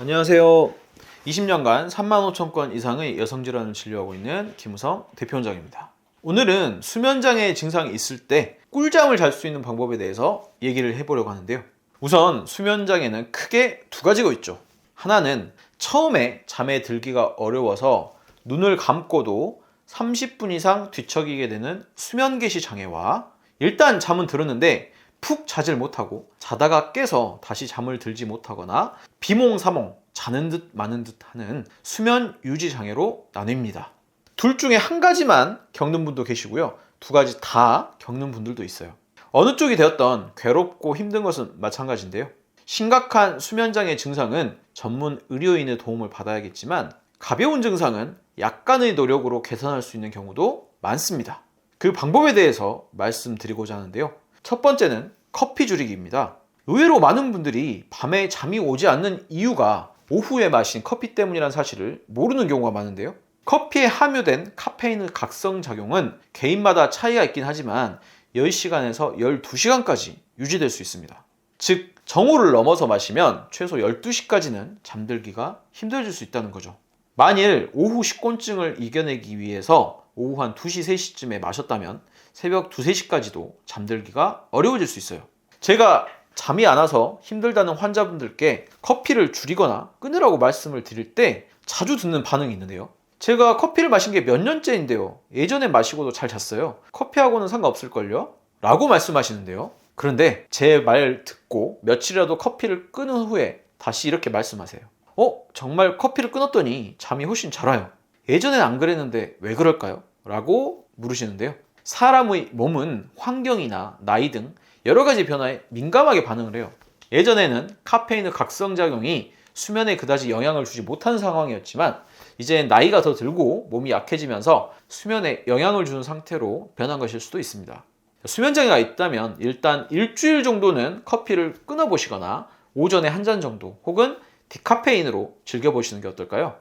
안녕하세요. 20년간 35,000건 이상의 여성질환을 진료하고 있는 김우성 대표원장입니다. 오늘은 수면장애 증상이 있을 때 꿀잠을 잘 수 있는 방법에 대해서 얘기를 해보려고 하는데요. 우선 수면장애는 크게 두 가지가 있죠. 하나는 처음에 잠에 들기가 어려워서 눈을 감고도 30분 이상 뒤척이게 되는 수면개시 장애와 일단 잠은 들었는데 푹 자질 못하고 자다가 깨서 다시 잠을 들지 못하거나 비몽사몽 자는 듯 마는 듯 하는 수면 유지 장애로 나뉩니다. 둘 중에 한 가지만 겪는 분도 계시고요. 두 가지 다 겪는 분들도 있어요. 어느 쪽이 되었던 괴롭고 힘든 것은 마찬가지인데요. 심각한 수면장애 증상은 전문 의료인의 도움을 받아야겠지만 가벼운 증상은 약간의 노력으로 개선할 수 있는 경우도 많습니다. 그 방법에 대해서 말씀드리고자 하는데요. 첫 번째는 커피 줄이기입니다. 의외로 많은 분들이 밤에 잠이 오지 않는 이유가 오후에 마신 커피 때문이라는 사실을 모르는 경우가 많은데요. 커피에 함유된 카페인의 각성작용은 개인마다 차이가 있긴 하지만 10시간에서 12시간까지 유지될 수 있습니다. 즉, 정오를 넘어서 마시면 최소 12시까지는 잠들기가 힘들어질 수 있다는 거죠. 만일 오후 식곤증을 이겨내기 위해서 오후 한 2시, 3시쯤에 마셨다면 새벽 2, 3시까지도 잠들기가 어려워질 수 있어요. 제가 잠이 안 와서 힘들다는 환자분들께 커피를 줄이거나 끊으라고 말씀을 드릴 때 자주 듣는 반응이 있는데요. 제가 커피를 마신 게 몇 년째인데요. 예전에 마시고도 잘 잤어요. 커피하고는 상관없을걸요? 라고 말씀하시는데요. 그런데 제 말 듣고 며칠이라도 커피를 끊은 후에 다시 이렇게 말씀하세요. 정말 커피를 끊었더니 잠이 훨씬 잘 와요. 예전엔 안 그랬는데 왜 그럴까요? 라고 물으시는데요. 사람의 몸은 환경이나 나이 등 여러 가지 변화에 민감하게 반응을 해요. 예전에는 카페인의 각성작용이 수면에 그다지 영향을 주지 못한 상황이었지만 이제 나이가 더 들고 몸이 약해지면서 수면에 영향을 주는 상태로 변한 것일 수도 있습니다. 수면장애가 있다면 일단 일주일 정도는 커피를 끊어보시거나 오전에 한 잔 정도 혹은 디카페인으로 즐겨보시는 게 어떨까요?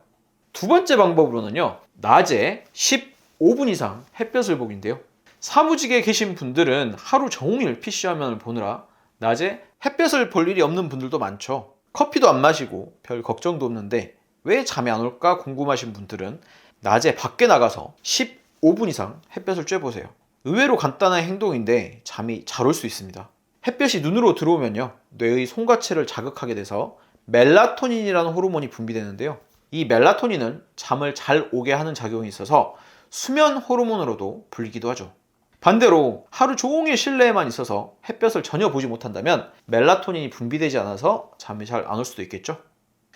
두 번째 방법으로는요, 낮에 15분 이상 햇볕을 보기인데요. 사무직에 계신 분들은 하루 종일 PC화면을 보느라 낮에 햇볕을 볼 일이 없는 분들도 많죠. 커피도 안 마시고 별 걱정도 없는데 왜 잠이 안 올까 궁금하신 분들은 낮에 밖에 나가서 15분 이상 햇볕을 쬐보세요. 의외로 간단한 행동인데 잠이 잘 올 수 있습니다. 햇볕이 눈으로 들어오면요, 뇌의 송가체를 자극하게 돼서 멜라토닌이라는 호르몬이 분비되는데요. 이 멜라토닌은 잠을 잘 오게 하는 작용이 있어서 수면 호르몬으로도 불리기도 하죠. 반대로 하루 종일 실내에만 있어서 햇볕을 전혀 보지 못한다면 멜라토닌이 분비되지 않아서 잠이 잘 안 올 수도 있겠죠.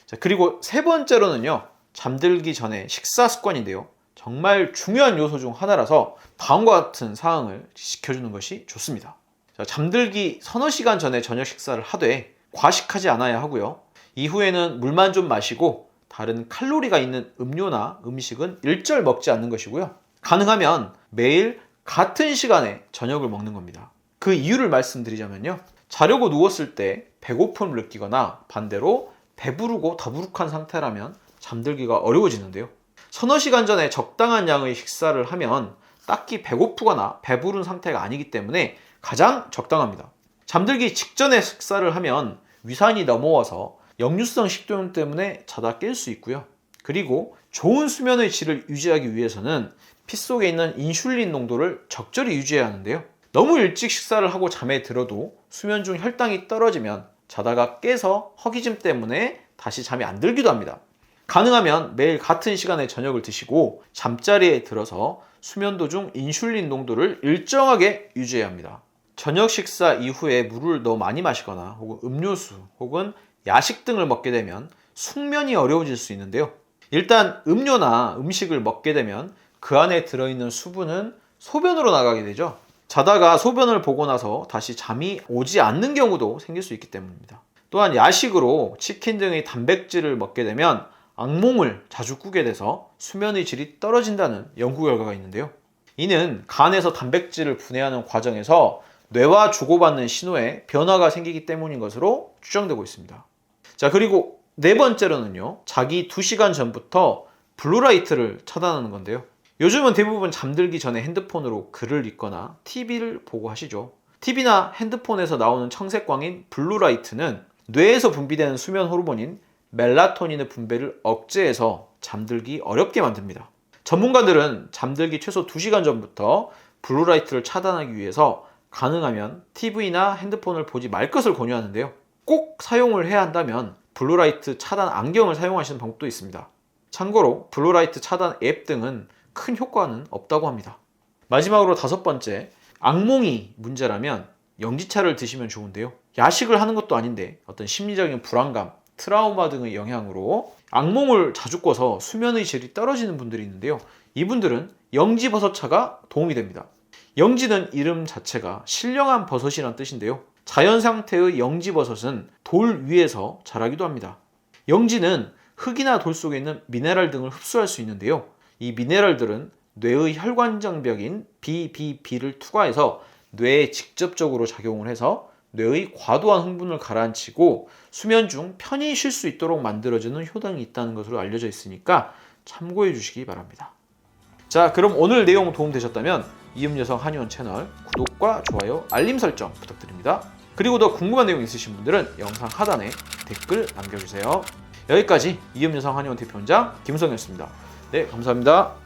자, 그리고 세 번째로는요, 잠들기 전에 식사 습관인데요. 정말 중요한 요소 중 하나라서 다음과 같은 사항을 지켜주는 것이 좋습니다. 자, 잠들기 서너 시간 전에 저녁 식사를 하되 과식하지 않아야 하고요. 이후에는 물만 좀 마시고 다른 칼로리가 있는 음료나 음식은 일절 먹지 않는 것이고요. 가능하면 매일 같은 시간에 저녁을 먹는 겁니다. 그 이유를 말씀드리자면요. 자려고 누웠을 때 배고픔을 느끼거나 반대로 배부르고 더부룩한 상태라면 잠들기가 어려워지는데요. 서너 시간 전에 적당한 양의 식사를 하면 딱히 배고프거나 배부른 상태가 아니기 때문에 가장 적당합니다. 잠들기 직전에 식사를 하면 위산이 넘어와서 역류성 식도염 때문에 자다 깰 수 있고요. 그리고 좋은 수면의 질을 유지하기 위해서는 피 속에 있는 인슐린 농도를 적절히 유지해야 하는데요. 너무 일찍 식사를 하고 잠에 들어도 수면 중 혈당이 떨어지면 자다가 깨서 허기짐 때문에 다시 잠이 안 들기도 합니다. 가능하면 매일 같은 시간에 저녁을 드시고 잠자리에 들어서 수면 도중 인슐린 농도를 일정하게 유지해야 합니다. 저녁 식사 이후에 물을 너무 많이 마시거나 혹은 음료수 혹은 야식 등을 먹게 되면 숙면이 어려워질 수 있는데요. 일단 음료나 음식을 먹게 되면 그 안에 들어있는 수분은 소변으로 나가게 되죠. 자다가 소변을 보고 나서 다시 잠이 오지 않는 경우도 생길 수 있기 때문입니다. 또한 야식으로 치킨 등의 단백질을 먹게 되면 악몽을 자주 꾸게 돼서 수면의 질이 떨어진다는 연구 결과가 있는데요. 이는 간에서 단백질을 분해하는 과정에서 뇌와 주고받는 신호에 변화가 생기기 때문인 것으로 추정되고 있습니다. 자, 그리고 네 번째로는요, 자기 2시간 전부터 블루라이트를 차단하는 건데요. 요즘은 대부분 잠들기 전에 핸드폰으로 글을 읽거나 TV를 보고 하시죠. TV나 핸드폰에서 나오는 청색광인 블루라이트는 뇌에서 분비되는 수면 호르몬인 멜라토닌의 분배를 억제해서 잠들기 어렵게 만듭니다. 전문가들은 잠들기 최소 2시간 전부터 블루라이트를 차단하기 위해서 가능하면 TV나 핸드폰을 보지 말 것을 권유하는데요. 꼭 사용을 해야 한다면 블루라이트 차단 안경을 사용하시는 방법도 있습니다. 참고로 블루라이트 차단 앱 등은 큰 효과는 없다고 합니다. 마지막으로 5번째, 악몽이 문제라면 영지차를 드시면 좋은데요. 야식을 하는 것도 아닌데 어떤 심리적인 불안감, 트라우마 등의 영향으로 악몽을 자주 꿔서 수면의 질이 떨어지는 분들이 있는데요. 이분들은 영지버섯차가 도움이 됩니다. 영지는 이름 자체가 신령한 버섯이란 뜻인데요. 자연 상태의 영지버섯은 돌 위에서 자라기도 합니다. 영지는 흙이나 돌 속에 있는 미네랄 등을 흡수할 수 있는데요. 이 미네랄들은 뇌의 혈관장벽인 BBB를 투과해서 뇌에 직접적으로 작용을 해서 뇌의 과도한 흥분을 가라앉히고 수면 중 편히 쉴 수 있도록 만들어주는 효능이 있다는 것으로 알려져 있으니까 참고해 주시기 바랍니다. 자, 그럼 오늘 내용 도움되셨다면 이음여성 한의원 채널 구독과 좋아요, 알림 설정 부탁드립니다. 그리고 더 궁금한 내용 있으신 분들은 영상 하단에 댓글 남겨주세요. 여기까지 이음여성 한의원 대표원장 김우성이었습니다. 네, 감사합니다.